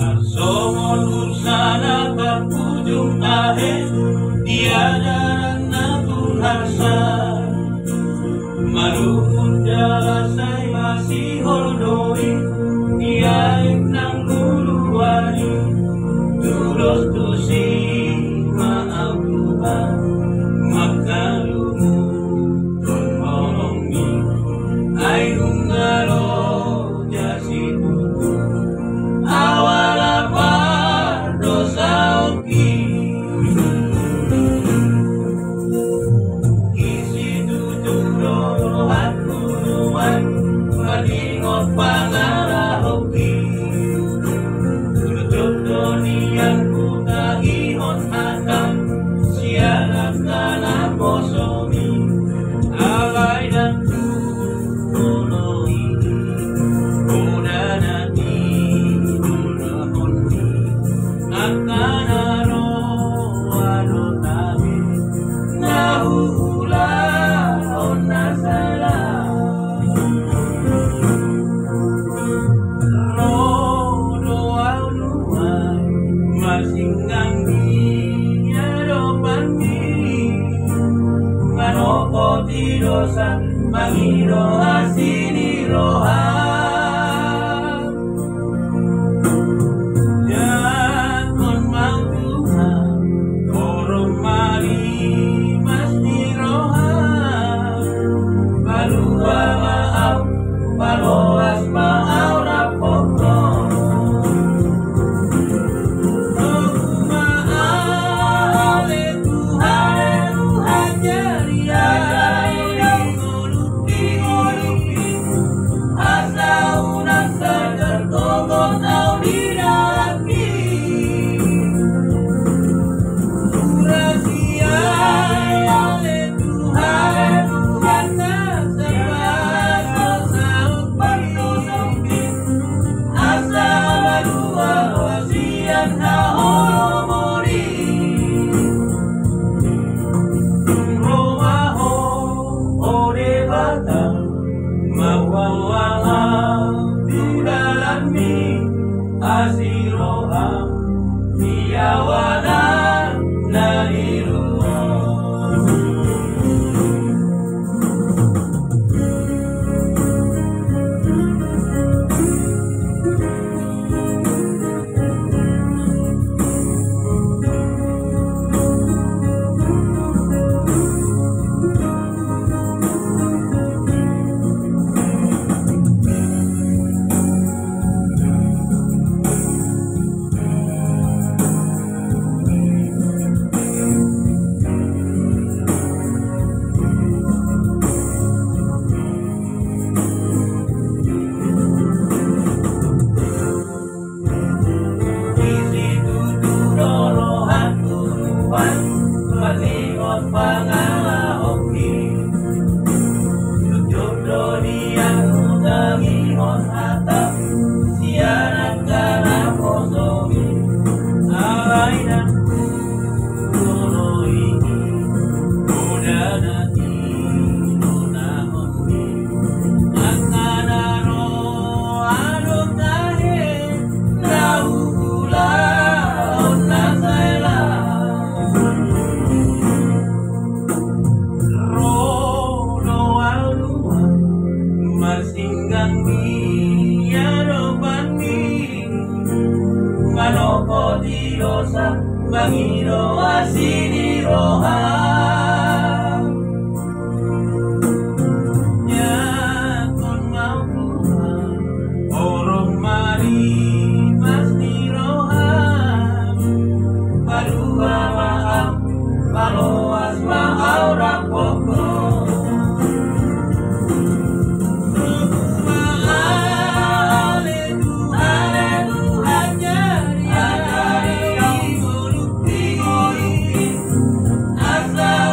Arsomon ursana berujung akhir, tiada ranatun harsa. Maluhun jalasai masih hordoi, tiaib nang luluwani. Tulus tusi maaf Tuhan, makalumu tun molongi. Ay nungalo jasi tutu, awala dosa oki. Isi tutu rohat kuluan, malingot pangala hoki. Tutup donian kuta ihon akan, siaran kana posomi. Alay dan tuloi, uda nati dunahoni. Akana roado tabi, nahuhula on nasala. Rodo auluan, masinggang dia dopani. Manopo tidosan, mangiro asini rohan. Jakon mau Tuhan, korong mari masti rohan. Balua maaf, baloas maaf rapoko. Asiroham tiawana naliruwa. Malingot pangala hoki, tutup donian utang ihon atap, siaran kana posomi. Alay dan tuloi, uda nati dunahoni. Akana roado tahe, nahuhula on nasela. Masinggang dia dopani, manopo tidosa, mangiro asini rohan. Jakon mau Tuhan, orang mari pasti rohan. Balua maaf, baloas maaf rapoko. Asa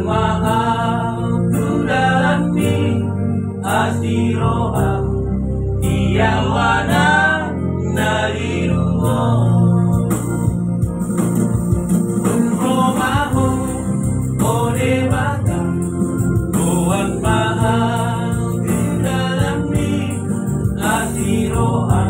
mahal tu dalam mi asiroha iyawana nariruho unromaho ode bata tuan mahal tu dalam mi asiroha